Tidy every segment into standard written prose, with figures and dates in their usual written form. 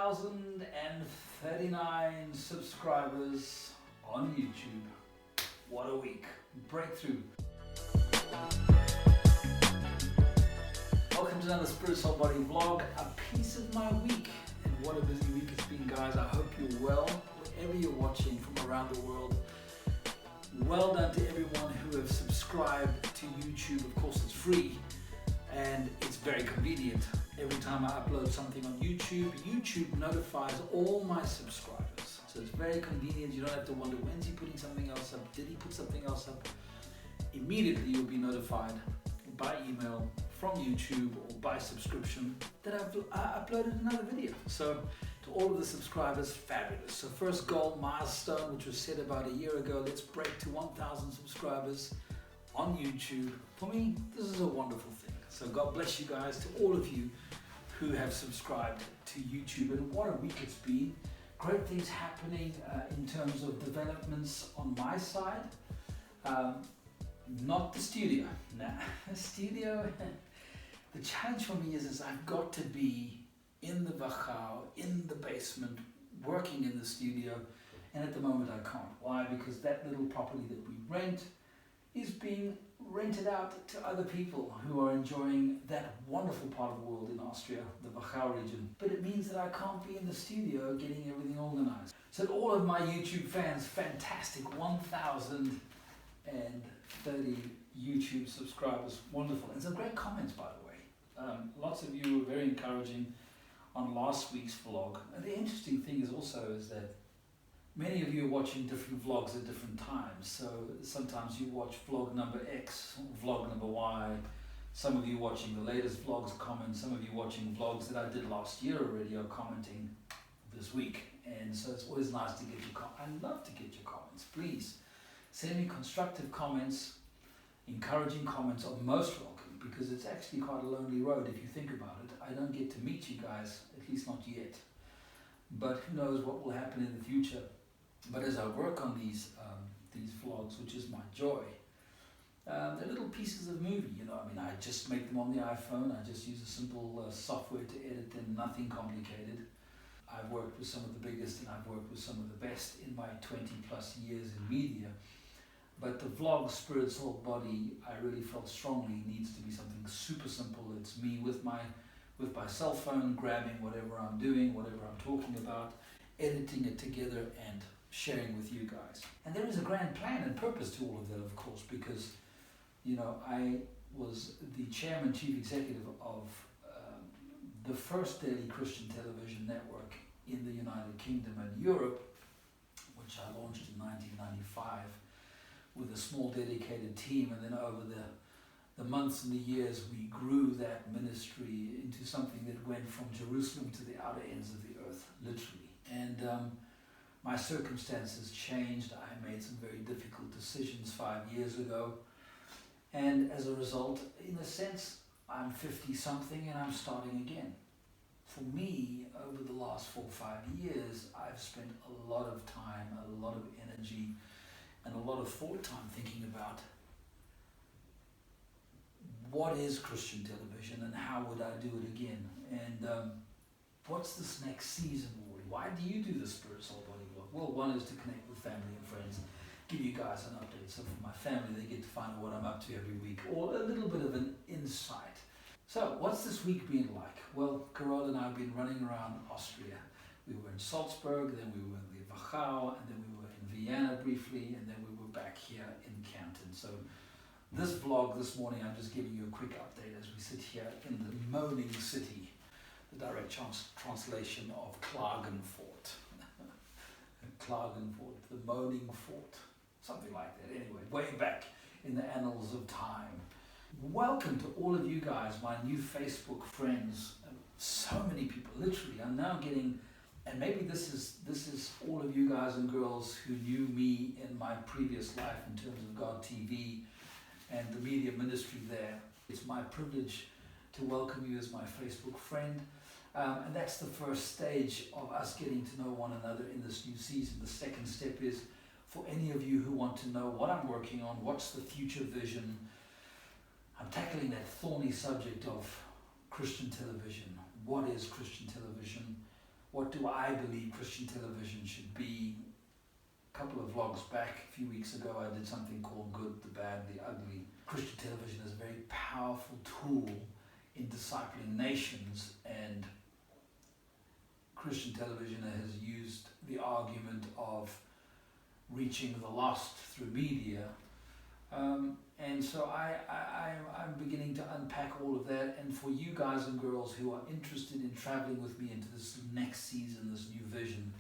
1,039 subscribers on YouTube. What a week. Breakthrough. Welcome to another Spirit, Soul, Body vlog. A piece of my week. And what a busy week it's been, guys. I hope you're well, wherever you're watching from around the world. Well done to everyone who have subscribed to YouTube. Of course, it's free and it's very convenient. Every time I upload something on YouTube, YouTube notifies all my subscribers. So it's very convenient. You don't have to wonder, when's he putting something else up? Did he put something else up? Immediately you'll be notified by email from YouTube or by subscription that I've uploaded another video. So to all of the subscribers, fabulous. So first goal milestone, which was set about a year ago, let's break to 1,000 subscribers on YouTube. For me, this is a wonderful thing. So God bless you guys, to all of you who have subscribed to YouTube. And what a week it's been. Great things happening in terms of developments on my side. Not the studio. Nah, the studio. The challenge for me is I've got to be in the Wachau, in the basement, working in the studio. And at the moment I can't. Why? Because that little property that we rent is being rented out to other people who are enjoying that wonderful part of the world in Austria, the Wachau region. But it means that I can't be in the studio getting everything organized. So to all of my YouTube fans, fantastic, 1,030 YouTube subscribers, wonderful. And some great comments, by the way. Lots of you were very encouraging on last week's vlog. And the interesting thing is that many of you are watching different vlogs at different times. So sometimes you watch vlog number X, vlog number Y. Some of you watching the latest vlogs comment. Some of you watching vlogs that I did last year already are commenting this week. And so it's always nice to get your comments. I love to get your comments. Please send me constructive comments, encouraging comments are most welcome, because it's actually quite a lonely road if you think about it. I don't get to meet you guys, at least not yet. But who knows what will happen in the future. But as I work on these vlogs, which is my joy, they're little pieces of movie, you know. I mean, I just make them on the iPhone. I just use a simple software to edit them, nothing complicated. I've worked with some of the biggest and I've worked with some of the best in my 20 plus years in media. But the vlog, Spirit, Soul, Body, I really felt strongly needs to be something super simple. It's me with my cell phone, grabbing whatever I'm doing, whatever I'm talking about, editing it together and sharing with you guys. And there is a grand plan and purpose to all of that, of course, because, you know, I was the chairman, chief executive of the first daily Christian television network in the United Kingdom and Europe, which I launched in 1995 with a small dedicated team. And then over the months and the years, we grew that ministry into something that went from Jerusalem to the outer ends of the earth, literally. And my circumstances changed. I made some very difficult decisions 5 years ago. And as a result, in a sense, I'm 50 something and I'm starting again. For me, over the last 4 or 5 years, I've spent a lot of time, a lot of energy, and a lot of thought time thinking about what is Christian television and how would I do it again? And what's this next season, Rory? Why do you do the Spirit, Soul, Body vlog? Well, one is to connect with family and friends, give you guys an update. So for my family, they get to find out what I'm up to every week, or a little bit of an insight. So what's this week been like? Well, Carol and I have been running around Austria. We were in Salzburg, then we were in the Wachau, and then we were in Vienna briefly, and then we were back here in Canton. So this vlog this morning, I'm just giving you a quick update as we sit here in the moaning city, the direct translation of Klagenfurt. Klagenfurt, the moaning fort, something like that. Anyway, way back in the annals of time. Welcome to all of you guys, my new Facebook friends. So many people, literally. I'm now getting, and maybe this is all of you guys and girls who knew me in my previous life in terms of God TV and the media ministry there. It's my privilege to welcome you as my Facebook friend. And that's the first stage of us getting to know one another in this new season. The second step is for any of you who want to know what I'm working on, what's the future vision. I'm tackling that thorny subject of Christian television. What is Christian television? what do I believe Christian television should be. A couple of vlogs back, a few weeks ago, I did something called Good, the Bad, the Ugly. Christian television is a very powerful tool in discipling nations, and Christian television has used the argument of reaching the lost through media. And so I'm beginning to unpack all of that. And for you guys and girls who are interested in traveling with me into this next season, this new vision,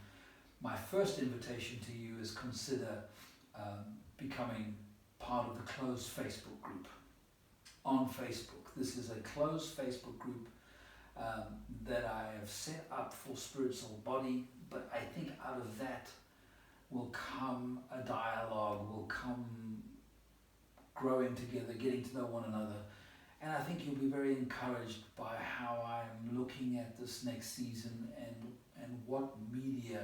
my first invitation to you is consider becoming part of the closed Facebook group on Facebook. This is a closed Facebook group that I have set up for Spirit, Soul, Body, but I think out of that will come a dialogue, will come growing together, getting to know one another. And I think you'll be very encouraged by how I'm looking at this next season and what media,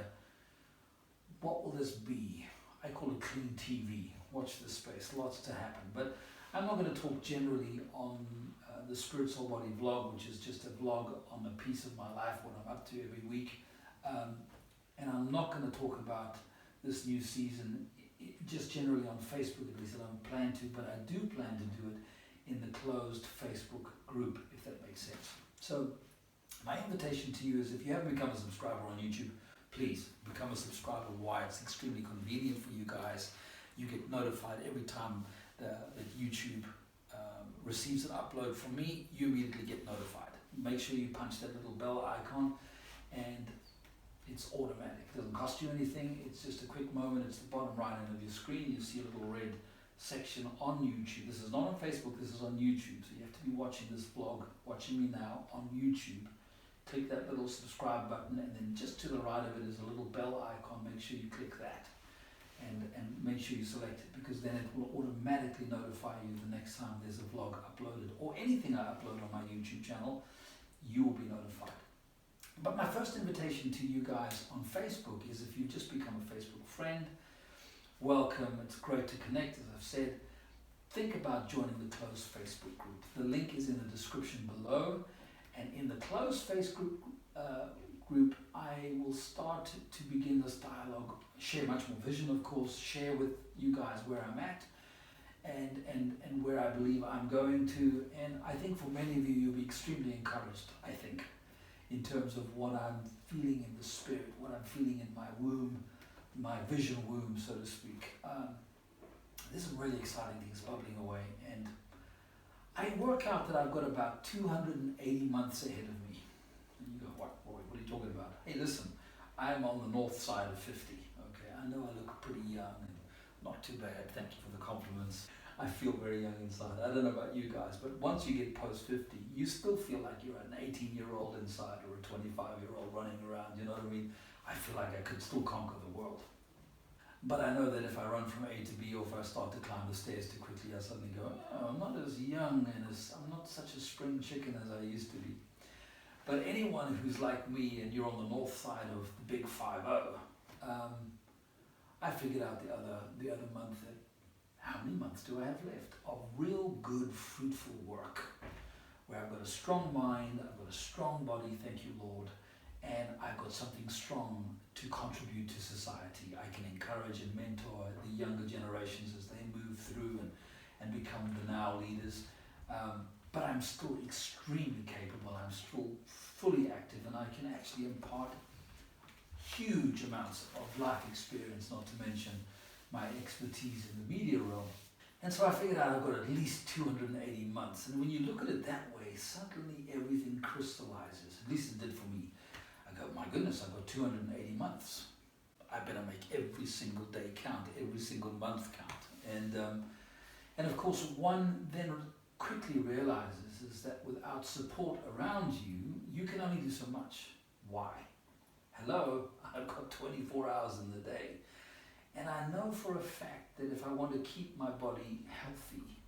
what will this be? I call it clean TV. Watch this space, lots to happen. But I'm not going to talk generally on the Spirit, Soul, Body vlog, which is just a vlog on a piece of my life, what I'm up to every week. And I'm not going to talk about this new season just generally on Facebook, at least I don't plan to, but I do plan to do it in the closed Facebook group, if that makes sense. So my invitation to you is, if you haven't become a subscriber on YouTube, please become a subscriber. Why? It's extremely convenient for you guys. You get notified every time that YouTube receives an upload from me. You immediately get notified. Make sure you punch that little bell icon, and it's automatic. It doesn't cost you anything. It's just a quick moment. It's the bottom right hand of your screen. You see a little red section on YouTube. This is not on Facebook. This is on YouTube. So you have to be watching this vlog, watching me now on YouTube. Click that little subscribe button, and then just to the right of it is a little bell icon. Make sure you click that, and make sure you select it, because then it will automatically notify you the next time there's a vlog uploaded, or anything I upload on my YouTube channel. You will be notified. But my first invitation to you guys on Facebook is, if you've just become a Facebook friend, welcome. It's great to connect, as I've said. Think about joining the closed Facebook group. The link is in the description below. And in the closed Facebook group, I will start to begin this dialogue, share much more vision, of course, share with you guys where I'm at and where I believe I'm going to. And I think for many of you, you'll be extremely encouraged, I think, in terms of what I'm feeling in the spirit, what I'm feeling in my womb, my vision womb, so to speak. There's some really exciting things bubbling away, and I work out that I've got about 280 months ahead of me. And you go, what, Rory, what are you talking about? Hey, listen, I'm on the north side of 50, okay? I know I look pretty young and not too bad, thank you for the compliments. I feel very young inside. I don't know about you guys, but once you get post 50, you still feel like you're an 18-year-old inside, or a 25-year-old running around, you know what I mean? I feel like I could still conquer the world. But I know that if I run from A to B, or if I start to climb the stairs too quickly, I suddenly go, oh, I'm not as young, and I'm not such a spring chicken as I used to be. But anyone who's like me, and you're on the north side of the big 5-0, I figured out the other month that, how many months do I have left of real good, fruitful work, where I've got a strong mind, I've got a strong body, thank you, Lord, and I've got something strong to contribute to society. I can encourage and mentor the younger generations as they move through and become the now leaders. But I'm still extremely capable. I'm still fully active, and I can actually impart huge amounts of life experience, not to mention my expertise in the media realm. And so I figured out I've got at least 280 months. And when you look at it that way, suddenly everything crystallizes. At least it did for me. I go, my goodness, I've got 280 months. I better make every single day count, every single month count. And of course, one then quickly realizes is that without support around you, you can only do so much. Why? Hello, I've got 24 hours in the day. And I know for a fact that if I want to keep my body healthy,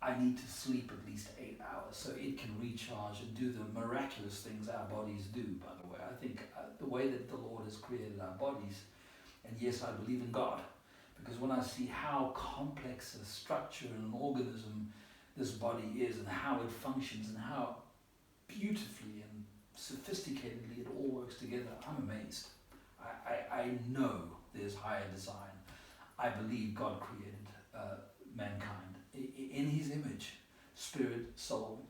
I need to sleep at least 8 hours so it can recharge and do the miraculous things our bodies do, by the way. I think the way that the Lord has created our bodies, and yes, I believe in God, because when I see how complex a structure and an organism this body is, and how it functions, and how beautifully and sophisticatedly it all works together, I'm amazed. I know there's higher design. I believe God created mankind in his image, spirit, soul,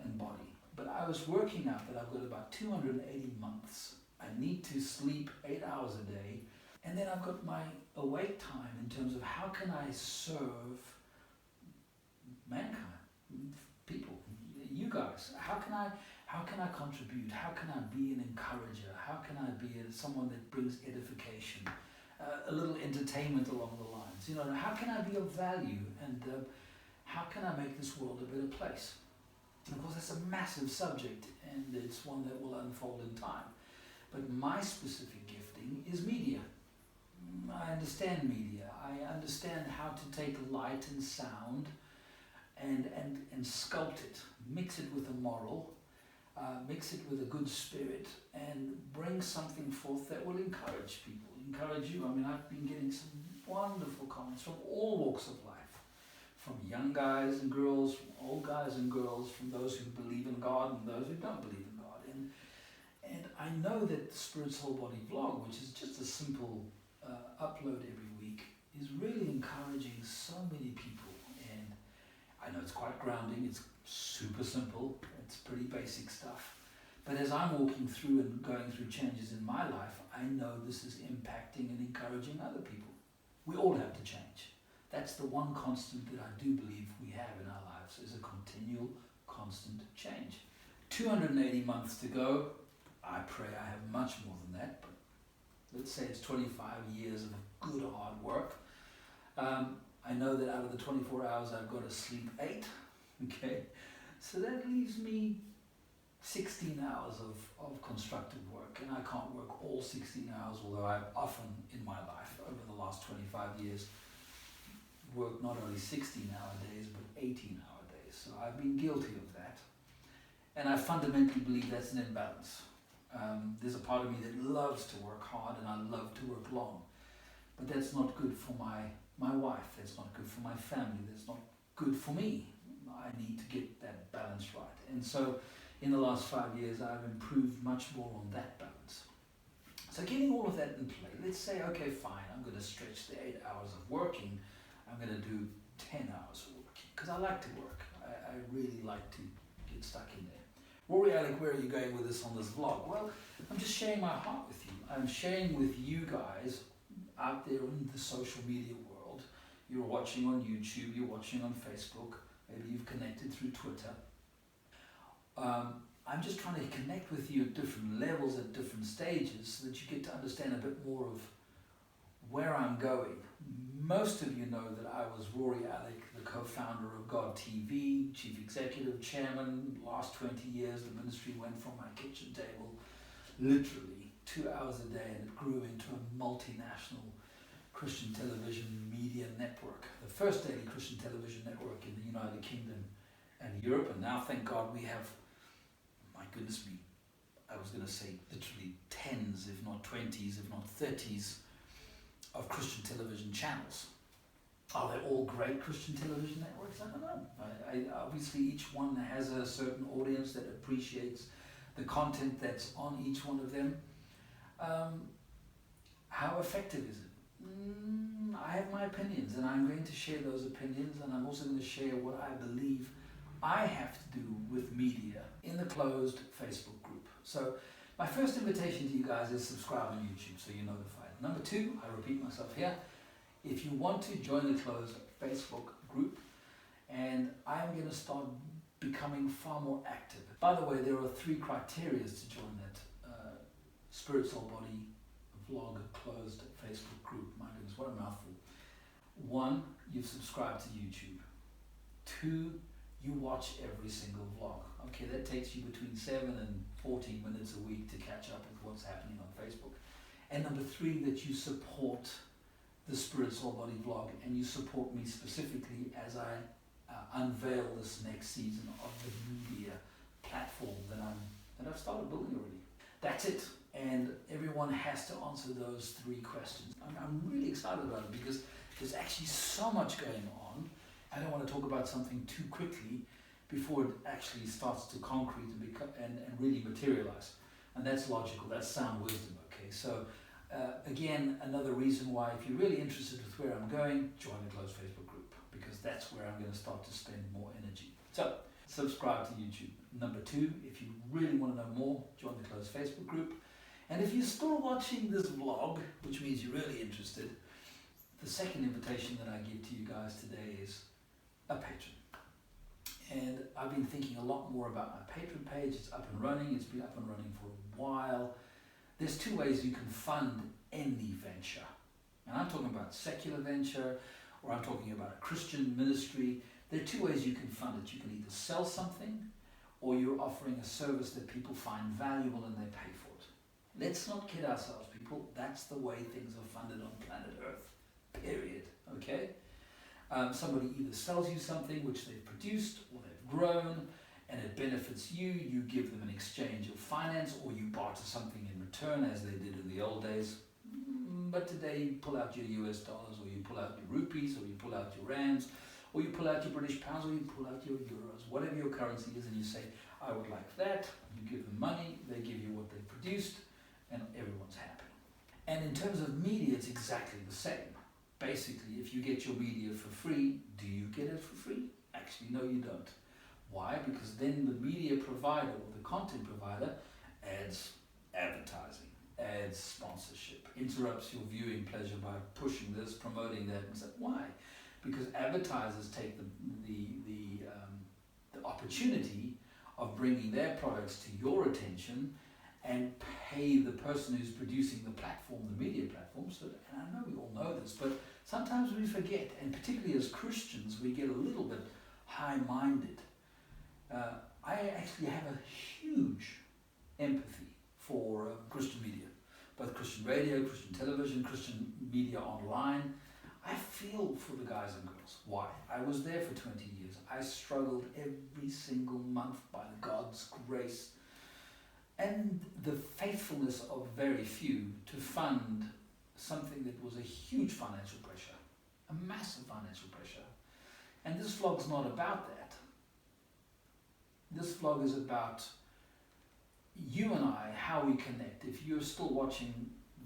and body. But I was working out that I've got about 280 months. I need to sleep 8 hours a day. And then I've got my awake time in terms of how can I serve mankind, people, you guys. How can I contribute? How can I be an encourager? How can I be someone that brings edification, a little entertainment along the lines? You know, how can I be of value, and how can I make this world a better place? And of course, that's a massive subject, and it's one that will unfold in time. But my specific gifting is media. I understand media. I understand how to take light and sound and sculpt it, mix it with a moral, mix it with a good spirit, and bring something forth that will encourage people, encourage you. I mean, I've been getting some wonderful comments from all walks of life, from young guys and girls, from old guys and girls, from those who believe in God and those who don't believe in God. And I know that the Spirit, Soul, Body vlog, which is just a simple upload every week, is really encouraging so many people. And I know it's quite grounding, it's super simple, it's pretty basic stuff. But as I'm walking through and going through changes in my life, I know this is impacting and encouraging other people. We all have to change. That's the one constant that I do believe we have in our lives, is a continual, constant change. 280 months to go. I pray I have much more than that, but let's say it's 25 years of good hard work. I know that out of the 24 hours I've got to sleep 8, okay? So that leaves me 16 hours of constructive work, and I can't work all 16 hours, although I've often in my life over the last 25 years worked not only 16-hour days but 18-hour days. So I've been guilty of that, and I fundamentally believe that's an imbalance. There's a part of me that loves to work hard and I love to work long, but that's not good for my wife, that's not good for my family, that's not good for me. I need to get that balance right. And so in the last 5 years I've improved much more on that balance. So getting all of that in play, let's say, okay, fine, I'm going to stretch the 8 hours of working, I'm going to do 10 hours of working, because I like to work. I really like to get stuck in there. Rory, Alec, where are you going with this on this vlog? Well, I'm just sharing my heart with you. I'm sharing with you guys out there in the social media world. You're watching on YouTube, you're watching on Facebook, maybe you've connected through Twitter. I'm just trying to connect with you at different levels, at different stages, so that you get to understand a bit more of where I'm going. Most of you know that I was Rory Alec, the co-founder of God TV, chief executive, chairman. Last 20 years, the ministry went from my kitchen table, literally 2 hours a day, and it grew into a multinational Christian television media network, the first daily Christian television network in the United Kingdom and Europe. And now, thank God, we have, my goodness me, I was going to say literally tens, if not 20s, if not 30s, of Christian television channels. Are they all great Christian television networks? I don't know. Obviously, each one has a certain audience that appreciates the content that's on each one of them. How effective is it? I have my opinions, and I'm going to share those opinions, and I'm also going to share what I believe I have to do with media in the closed Facebook group. So my first invitation to you guys is subscribe on YouTube so you're notified. Number 2, I repeat myself here, if you want to join the closed Facebook group, and I'm going to start becoming far more active. By the way, there are 3 criteria to join that Spirit, Soul, Body vlog closed Facebook group. My goodness, what a mouthful. 1, you've subscribed to YouTube. 2, you watch every single vlog. Okay, that takes you between 7 and 14 minutes a week to catch up with what's happening on Facebook. And number 3, that you support the Spirit, Soul, Body vlog, and you support me specifically as I unveil this next season of the media platform that I've started building already. That's it. And everyone has to answer those 3 questions. I'm really excited about it because there's actually so much going on. I don't want to talk about something too quickly before it actually starts to concrete and become and really materialize. And that's logical, that's sound wisdom, okay? So again, another reason why, if you're really interested with where I'm going, join the closed Facebook group, because that's where I'm going to start to spend more energy. So subscribe to YouTube. Number 2, if you really want to know more, join the closed Facebook group. And if you're still watching this vlog, which means you're really interested, the second invitation that I give to you guys today is a patron. And I've been thinking a lot more about my patron page. It's up and running. It's been up and running for a while. There's 2 ways you can fund any venture. And I'm talking about secular venture, or I'm talking about a Christian ministry. There are 2 ways you can fund it. You can either sell something, or you're offering a service that people find valuable and they pay for it. Let's not kid ourselves, people. That's the way things are funded on planet Earth. Period. Okay? Somebody either sells you something which they've produced or they've grown, and it benefits you. You give them an exchange of finance, or you barter something in return, as they did in the old days. But today you pull out your US dollars, or you pull out your rupees, or you pull out your rands, or you pull out your British pounds, or you pull out your euros, whatever your currency is, and you say, I would like that. You give them money, they give you what they've produced, and everyone's happy. And in terms of media, it's exactly the same. Basically, if you get your media for free, do you get it for free? Actually, no, you don't. Why? Because then the media provider, or the content provider, adds advertising, adds sponsorship, interrupts your viewing pleasure by pushing this, promoting that, and so why? Because advertisers take the opportunity of bringing their products to your attention and pay the person who's producing the platform, the media platform. So, and I know we all know this, but sometimes we forget, and particularly as Christians, we get a little bit high-minded. I actually have a huge empathy for Christian media, both Christian radio, Christian television, Christian media online. I feel for the guys and girls. Why? I was there for 20 years. I struggled every single month by God's grace and the faithfulness of very few to fund something that was a huge financial pressure, a massive financial pressure. And this vlog's not about that. This vlog is about you and I, how we connect. If you're still watching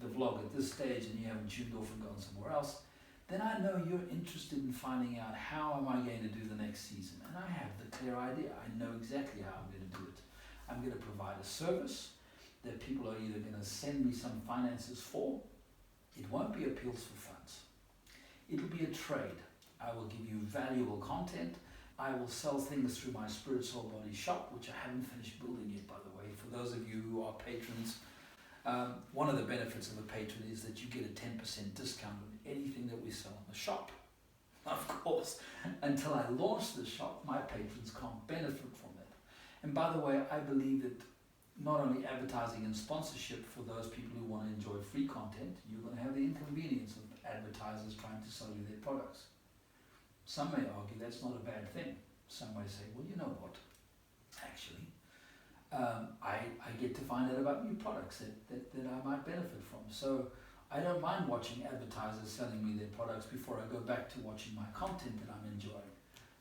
the vlog at this stage and you haven't tuned off and gone somewhere else, then I know you're interested in finding out how am I going to do the next season. And I have the clear idea. I know exactly how I'm going to do it. I'm going to provide a service that people are either going to send me some finances for. It won't be appeals for funds. It'll be a trade. I will give you valuable content. I will sell things through my Spirit, Soul, Body shop, which I haven't finished building yet, by the way. For those of you who are patrons, one of the benefits of a patron is that you get a 10% discount on anything that we sell in the shop. Of course, until I launch the shop, my patrons can't benefit from it. And by the way, I believe that not only advertising and sponsorship for those people who want to enjoy free content, you're going to have the inconvenience of advertisers trying to sell you their products. Some may argue that's not a bad thing. Some may say, well, you know what, actually, I get to find out about new products that I might benefit from. So I don't mind watching advertisers selling me their products before I go back to watching my content that I'm enjoying.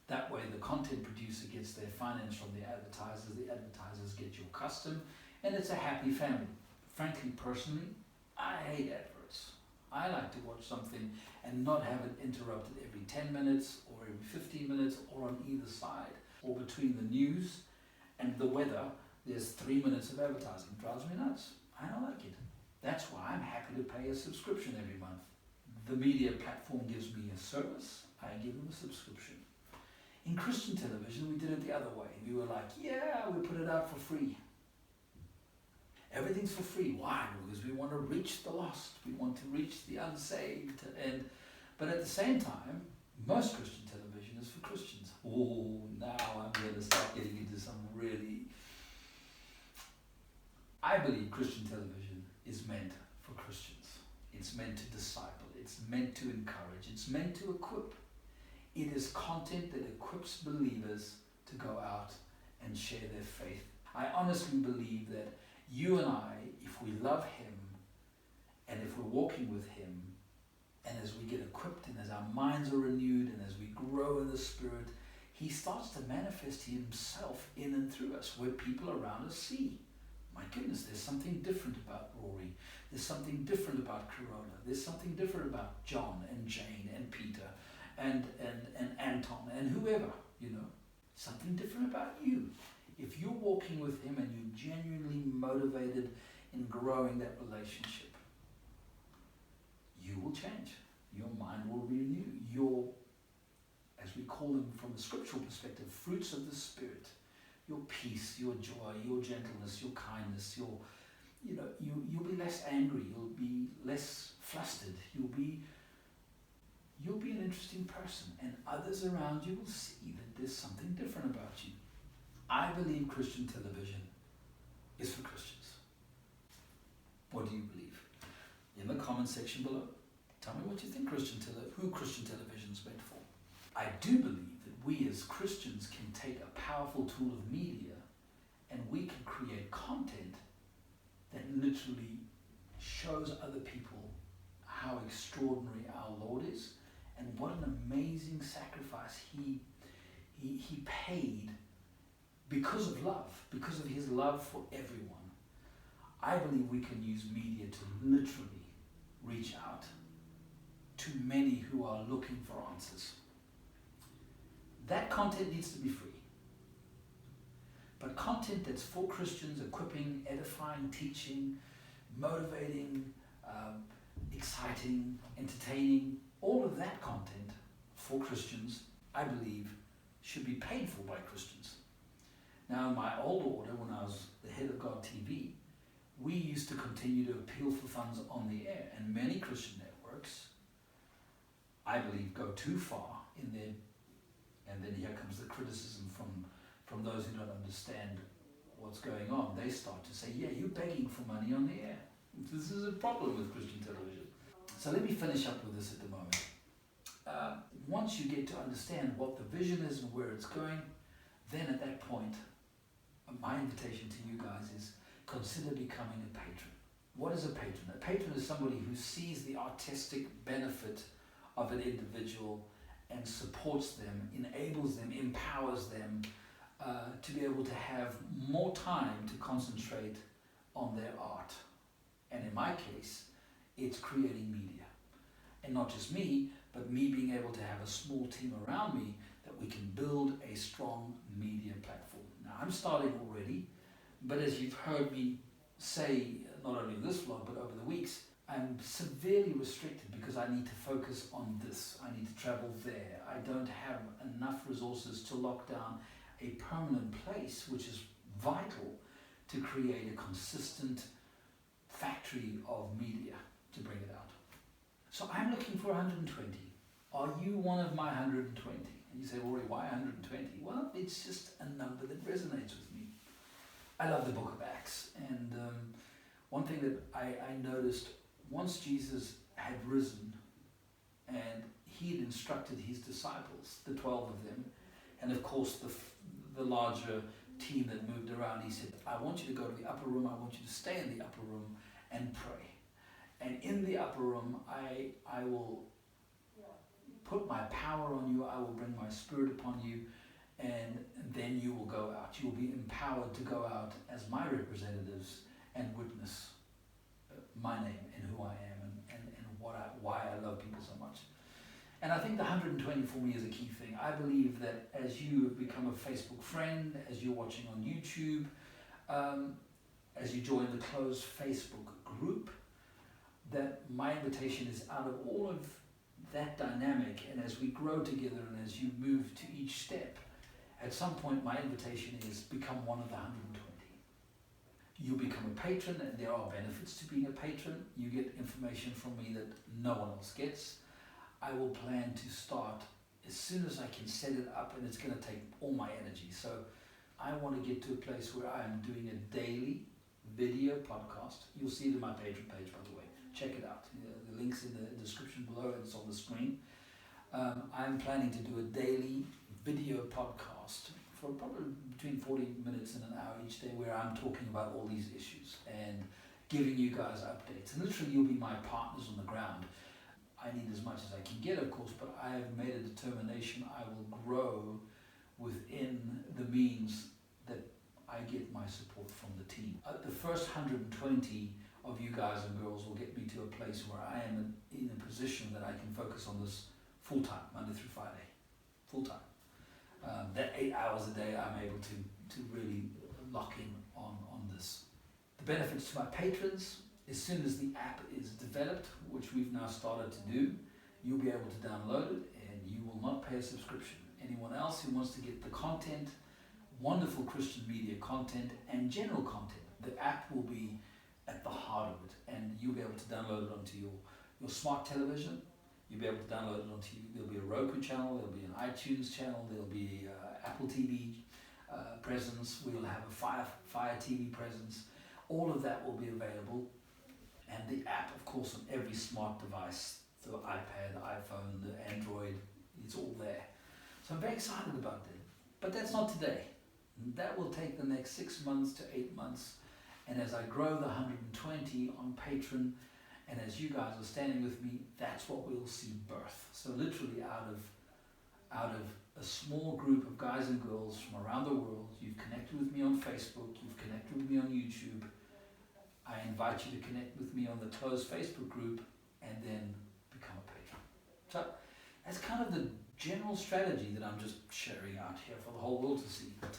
That way the content producer gets their finance from the advertisers get your custom, and it's a happy family. Frankly, personally, I hate adverts. I like to watch something and not have it interrupted every 10 minutes or every 15 minutes or on either side. Or between the news and the weather, there's 3 minutes of advertising. It drives me nuts. I don't like it. That's why I'm happy to pay a subscription every month. The media platform gives me a service. I give them a subscription. In Christian television, we did it the other way. We were like, yeah, we put it out for free. Everything's for free. Why? Because we want to reach the lost. We want to reach the unsaved. But at the same time, most Christian television is for Christians. Oh, now I'm going to start getting into some really... I believe Christian television is meant for Christians. It's meant to disciple. It's meant to encourage. It's meant to equip. It is content that equips believers to go out and share their faith. I honestly believe that you and I, if we love Him, and if we're walking with Him, and as we get equipped and as our minds are renewed and as we grow in the Spirit, he starts to manifest himself in and through us, where people around us see, my goodness, there's something different about Rory. There's something different about Corolla. There's something different about John and Jane and Peter and Anton and whoever, Something different about you. If you're walking with him and you're genuinely motivated in growing that relationship, you will change. Your mind will renew. Your, as we call them from a scriptural perspective, fruits of the Spirit, your peace, your joy, your gentleness, your kindness, you'll be less angry, you'll be less flustered, you'll be an interesting person, and others around you will see that there's something different about you. I believe Christian television is for Christians. What do you believe? In the comment section below, tell me what you think who Christian television is meant for. I do believe that we as Christians can take a powerful tool of media and we can create content that literally shows other people how extraordinary our Lord is and what an amazing sacrifice he paid because of love, because of his love for everyone. I believe we can use media to literally reach out to many who are looking for answers. That content needs to be free. But content that's for Christians, equipping, edifying, teaching, motivating, exciting, entertaining, all of that content for Christians, I believe, should be paid for by Christians. Now, in my old order, when I was the head of God TV, we used to continue to appeal for funds on the air, and many Christian networks, I believe, go too far in their, and then here comes the criticism from those who don't understand what's going on. They start to say, yeah, you're begging for money on the air. This is a problem with Christian television. So let me finish up with this at the moment. Once you get to understand what the vision is and where it's going, then at that point, my invitation to you guys is consider becoming a patron. What is a patron? A patron is somebody who sees the artistic benefit of an individual and supports them, enables them, empowers them to be able to have more time to concentrate on their art. And in my case, it's creating media. And not just me, but me being able to have a small team around me that we can build a strong media platform. Now, I'm starting already, but as you've heard me say, not only in this vlog, but over the weeks, I'm severely restricted because I need to focus on this. I need to travel there. I don't have enough resources to lock down a permanent place, which is vital to create a consistent factory of media to bring it out. So I'm looking for 120. Are you one of my 120? And you say, Rory, why 120? Well, it's just a number that resonates with me. I love the book of Acts. And one thing that I noticed, once Jesus had risen and he had instructed his disciples, the 12 of them, and of course the larger team that moved around, he said, I want you to go to the upper room, I want you to stay in the upper room and pray. And in the upper room, I will put my power on you, I will bring my spirit upon you, and then you will go out. You will be empowered to go out as my representatives and witness my name and who I am and why I love people so much. And I think the 120 for me is a key thing. I believe that as you have become a Facebook friend, as you're watching on YouTube, as you join the closed Facebook group, that my invitation is out of all of that dynamic, and as we grow together and as you move to each step, at some point my invitation is become one of the 120. You become a patron, and there are benefits to being a patron. You get information from me that no one else gets. I will plan to start as soon as I can set it up, and it's going to take all my energy. So I want to get to a place where I'm doing a daily video podcast. You'll see it in my Patreon page, by the way. Check it out. The link's in the description below, and it's on the screen. I'm planning to do a daily video podcast for probably between 40 minutes and an hour each day, where I'm talking about all these issues and giving you guys updates. And literally, you'll be my partners on the ground. I need as much as I can get, of course, but I have made a determination I will grow within the means that I get my support from the team. The first 120 of you guys and girls will get me to a place where I am in a position that I can focus on this full-time, Monday through Friday, full-time. That 8 hours a day I'm able to really lock in on this. The benefits to my patrons: as soon as the app is developed, which we've now started to do, you'll be able to download it and you will not pay a subscription. Anyone else who wants to get the content, wonderful Christian media content and general content, the app will be at the heart of it, and you'll be able to download it onto your smart television. You'll be able to download it onto, there'll be a Roku channel, there'll be an iTunes channel, there'll be Apple TV presence, we'll have a Fire TV presence. All of that will be available, and the app, of course, on every smart device, the iPad, the iPhone, the Android, it's all there. So I'm very excited about that. But that's not today. That will take the next 6 months to 8 months. And as I grow the 120 on Patreon, and as you guys are standing with me, that's what we'll see birth. So literally out of a small group of guys and girls from around the world, you've connected with me on Facebook, you've connected with me on YouTube. I invite you to connect with me on the closed Facebook group and then become a patron. So that's kind of the general strategy that I'm just sharing out here for the whole world to see. But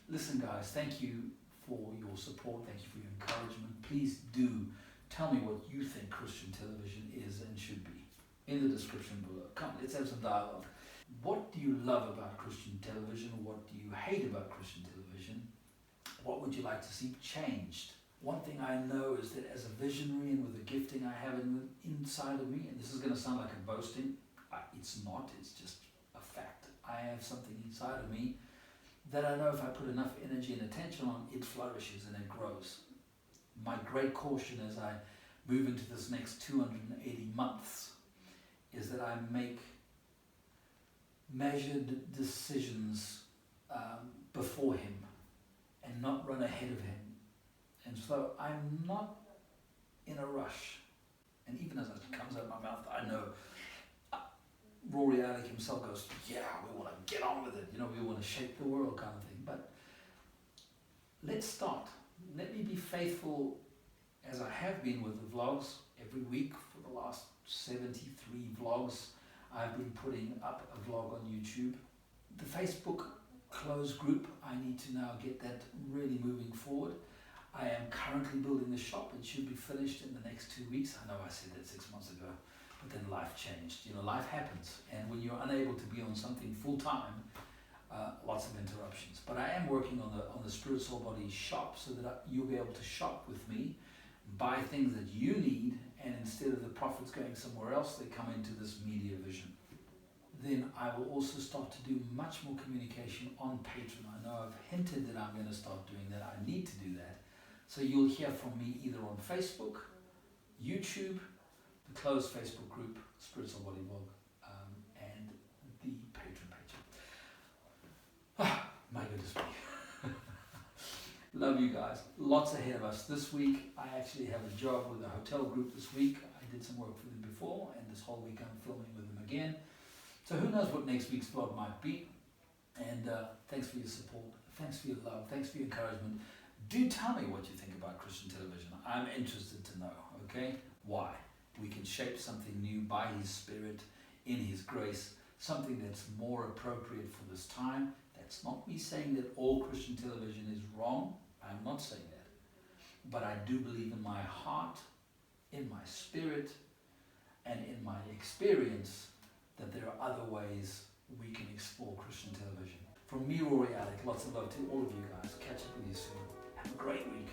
listen guys, thank you for your support, thank you for your encouragement. Please do tell me what you think Christian television is and should be in the description below. Come, let's have some dialogue. What do you love about Christian television? What do you hate about Christian television? What would you like to see changed? One thing I know is that as a visionary and with the gifting I have inside of me, and this is going to sound like a boasting, it's not, it's just a fact. I have something inside of me that I know if I put enough energy and attention on, it flourishes and it grows. My great caution as I move into this next 280 months is that I make measured decisions before Him and not run ahead of Him. And so I'm not in a rush. And even as it comes out of my mouth, I know Rory, Alec himself goes, yeah, we want to get on with it. You know, we want to shape the world kind of thing. But let's start. Let me be faithful as I have been with the vlogs every week for the last 73 vlogs. I've been putting up a vlog on YouTube. The Facebook closed group, I need to now get that really moving forward. I am currently building the shop. It should be finished in the next 2 weeks. I know I said that 6 months ago, but then life changed. You know, life happens. And when you're unable to be on something full time, lots of interruptions. But I am working on the Spirit Soul Body shop so that you'll be able to shop with me, buy things that you need, and instead of the profits going somewhere else, they come into this media vision. Then I will also start to do much more communication on Patreon. I know I've hinted that I'm going to start doing that. I need to do that. So you'll hear from me either on Facebook, YouTube, the closed Facebook group, Spirit Soul Body Vlog, and the Patreon page. My goodness me. Love you guys. Lots ahead of us. This week, I actually have a job with a hotel group this week. I did some work for them before, and this whole week I'm filming with them again. So who knows what next week's vlog might be. And thanks for your support. Thanks for your love. Thanks for your encouragement. Do tell me what you think about Christian television. I'm interested to know, okay? Why? We can shape something new by His Spirit, in His grace, something that's more appropriate for this time. That's not me saying that all Christian television is wrong. I'm not saying that. But I do believe in my heart, in my spirit, and in my experience that there are other ways we can explore Christian television. From me, Rory, Alec, lots of love to all of you guys. Catch up with you soon. Have a great week.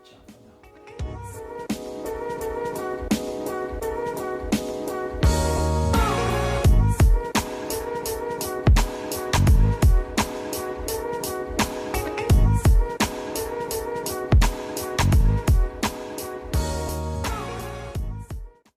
Ciao for now.